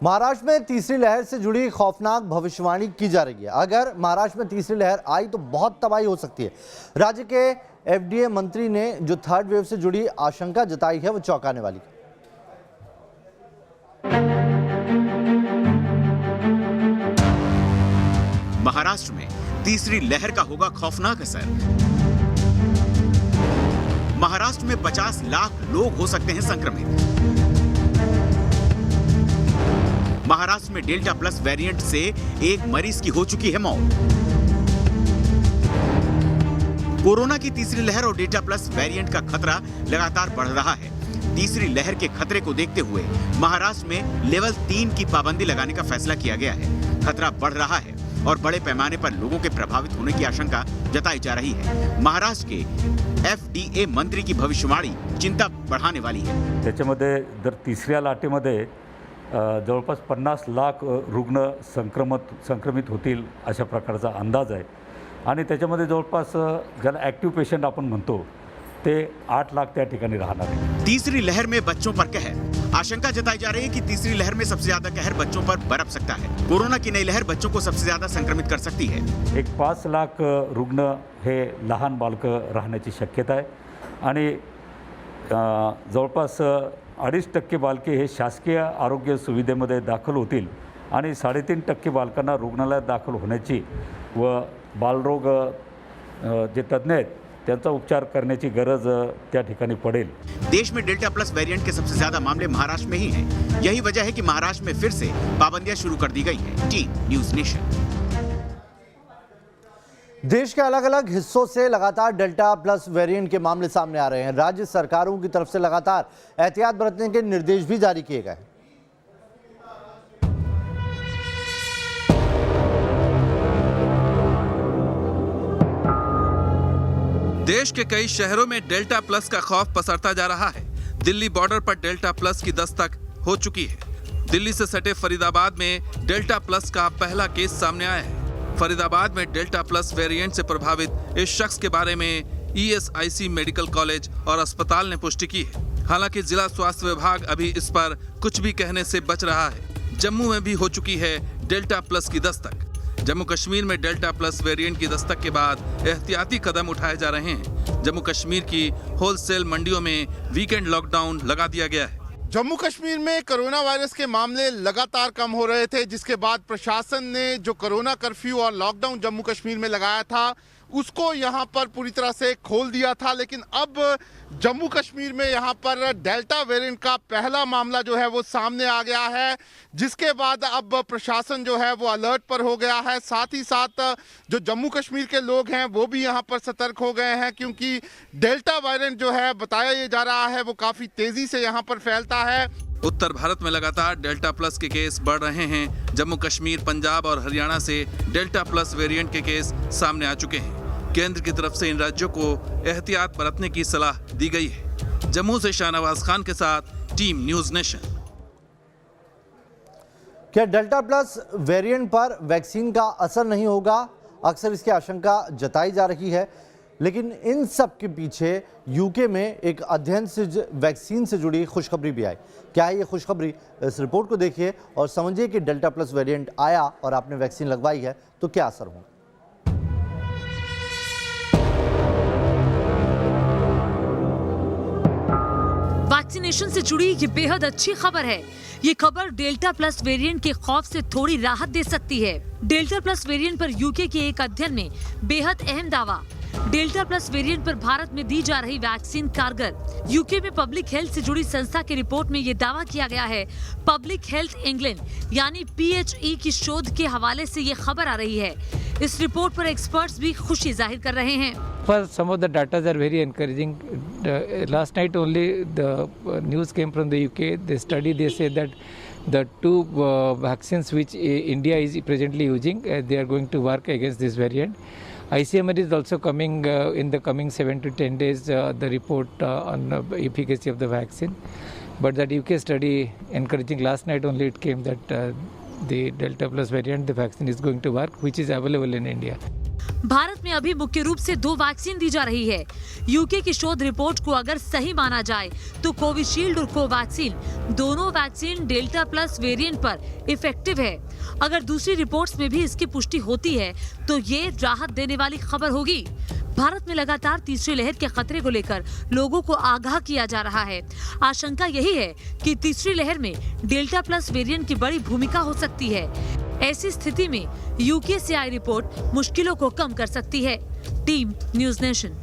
महाराष्ट्र में तीसरी लहर से जुड़ी खौफनाक भविष्यवाणी की जा रही है। अगर महाराष्ट्र में तीसरी लहर आई तो बहुत तबाही हो सकती है। राज्य के एफडीए मंत्री ने जो थर्ड वेव से जुड़ी आशंका जताई है वो चौंकाने वाली है। महाराष्ट्र में तीसरी लहर का होगा खौफनाक असर। महाराष्ट्र में 50 लाख लोग हो सकते हैं संक्रमित। महाराष्ट्र में डेल्टा प्लस वेरिएंट से एक मरीज की हो चुकी है मौत। कोरोना की तीसरी लहर और डेल्टा प्लस वेरिएंट का खतरा लगातार बढ़ रहा है। तीसरी लहर के खतरे को देखते हुए महाराष्ट्र में लेवल 3 की पाबंदी लगाने का फैसला किया गया है। खतरा बढ़ रहा है और बड़े पैमाने पर लोगों के प्रभावित होने की आशंका जताई जा रही है। महाराष्ट्र के एफडीए मंत्री की भविष्यवाणी चिंता बढ़ाने वाली है। त्याच्यामध्ये जर तिसऱ्या लाटेमध्ये जवळपास 50 लाख रुग्ण संक्रमित होतील अशा प्रकारचा अंदाज आहे आणि त्याच्यामध्ये जवळपास ज्याला ॲक्टिव्ह पेशंट आपण म्हणतो ते 8 लाख त्या ठिकाणी राहणार आहे। तीसरी लहर में बच्चों पर कहर। आशंका जताई जा रही है कि तीसरी लहर में सबसे ज्यादा कहर बच्चों पर बरप सकता है। कोरोना की नई लहर बच्चों को सबसे ज्यादा संक्रमित कर सकती है। एक 5 लाख रुग्ण हे लहान बालकं राहण्याची शक्यता आहे आणि जवळपास 2.5% बालके हे शासकीय आरोग्य सुविधेमध्ये दाखल होतील आणि 3.5% बालकांना रुग्णालयात दाखल होण्याची व बालरोग जे तज्ञ आहेत त्यांचा उपचार करण्याची गरज त्या ठिकाणी पडेल। देश में डेल्टा प्लस वेरिएंट के सबसे ज्यादा मामले महाराष्ट्र में ही हैं। यही वजह है कि महाराष्ट्र में फिर से पाबंदियां शुरू कर दी गई हैं। Team news nation. देश के अलग अलग हिस्सों से लगातार डेल्टा प्लस वेरिएंट के मामले सामने आ रहे हैं। राज्य सरकारों की तरफ से लगातार एहतियात बरतने के निर्देश भी जारी किए गए। देश के कई शहरों में डेल्टा प्लस का खौफ पसरता जा रहा है। दिल्ली बॉर्डर पर डेल्टा प्लस की दस्तक हो चुकी है। दिल्ली से सटे फरीदाबाद में डेल्टा प्लस का पहला केस सामने आया है। फरीदाबाद में डेल्टा प्लस वेरिएंट से प्रभावित इस शख्स के बारे में ईएसआईसी मेडिकल कॉलेज और अस्पताल ने पुष्टि की है। हालांकि जिला स्वास्थ्य विभाग अभी इस पर कुछ भी कहने से बच रहा है। जम्मू में भी हो चुकी है डेल्टा प्लस की दस्तक। जम्मू कश्मीर में डेल्टा प्लस वेरिएंट की दस्तक के बाद एहतियाती कदम उठाए जा रहे हैं। जम्मू कश्मीर की होलसेल मंडियों में वीकेंड लॉकडाउन लगा दिया गया है। जम्मू कश्मीर में कोरोना वायरस के मामले लगातार कम हो रहे थे, जिसके बाद प्रशासन ने जो कोरोना कर्फ्यू और लॉकडाउन जम्मू कश्मीर में लगाया था उसको यहां पर पूरी तरह से खोल दिया था। लेकिन अब जम्मू कश्मीर में यहां पर डेल्टा वेरिएंट का पहला मामला जो है वो सामने आ गया है, जिसके बाद अब प्रशासन जो है वो अलर्ट पर हो गया है। साथ ही साथ जो जम्मू कश्मीर के लोग हैं वो भी यहां पर सतर्क हो गए हैं, क्योंकि डेल्टा वेरिएंट जो है बताया ये जा रहा है वो काफ़ी तेज़ी से यहां पर फैलता है। उत्तर भारत में लगातार डेल्टा प्लस के केस बढ़ रहे हैं। जम्मू कश्मीर, पंजाब और हरियाणा से डेल्टा प्लस वेरिएंट के केस सामने आ चुके हैं। केंद्र की तरफ से इन राज्यों को एहतियात बरतने की सलाह दी गई है। जम्मू से शाहनवाज खान के साथ टीम न्यूज़ नेशन। क्या डेल्टा प्लस वेरिएंट पर वैक्सीन का असर नहीं होगा? अक्सर इसकी आशंका जताई जा रही है, लेकिन इन सब के पीछे यूके में एक अध्ययन से वैक्सीन से जुड़ी खुशखबरी भी आई। क्या है ये खुशखबरी? इस रिपोर्ट को देखिए और समझिए कि डेल्टा प्लस वेरिएंट आया और आपने वैक्सीन लगवाई है तो क्या असर होगा। वैक्सीनेशन से जुड़ी ये बेहद अच्छी खबर है। ये खबर डेल्टा प्लस वेरिएंट के खौफ से थोड़ी राहत दे सकती है। डेल्टा प्लस वेरिएंट पर यूके के एक अध्ययन में बेहद अहम दावा। डेल्टा प्लस वेरिएंट पर भारत में दी जा रही वैक्सीन कारगर। यूके में पब्लिक हेल्थ से जुड़ी संस्था की रिपोर्ट में ये दावा किया गया है। पब्लिक हेल्थ इंग्लैंड यानी PHE की शोध के हवाले से ये खबर आ रही है। इस रिपोर्ट पर एक्सपर्ट्स भी खुशी जाहिर कर रहे हैं। First, some of the data are very encouraging. Last night only the news came from the UK. The study, they say that the two vaccines which India is presently using, they are going to work against this variant. ICMR is also coming in the coming 7 to 10 days, the report on efficacy of the vaccine. But that UK study encouraging, last night only it came that the Delta Plus variant, the vaccine is going to work, which is available in India. Bharat में अभी मुख्य रूप से 2 vaccine दी जा रही है। UK की शोध रिपोर्ट को अगर सही माना जाए तो कोविशील्ड और कोवैक्सीन दोनों वैक्सीन डेल्टा प्लस वेरिएंट पर इफेक्टिव है। अगर दूसरी रिपोर्ट्स में भी इसकी पुष्टि होती है तो ये राहत देने वाली खबर होगी। भारत में लगातार तीसरी लहर के खतरे को लेकर लोगों को आगाह किया जा रहा है। आशंका यही है कि तीसरी लहर में डेल्टा प्लस वेरिएंट की बड़ी भूमिका हो सकती है। ऐसी स्थिति में यूके से आई रिपोर्ट मुश्किलों को कम कर सकती है। Team news nation.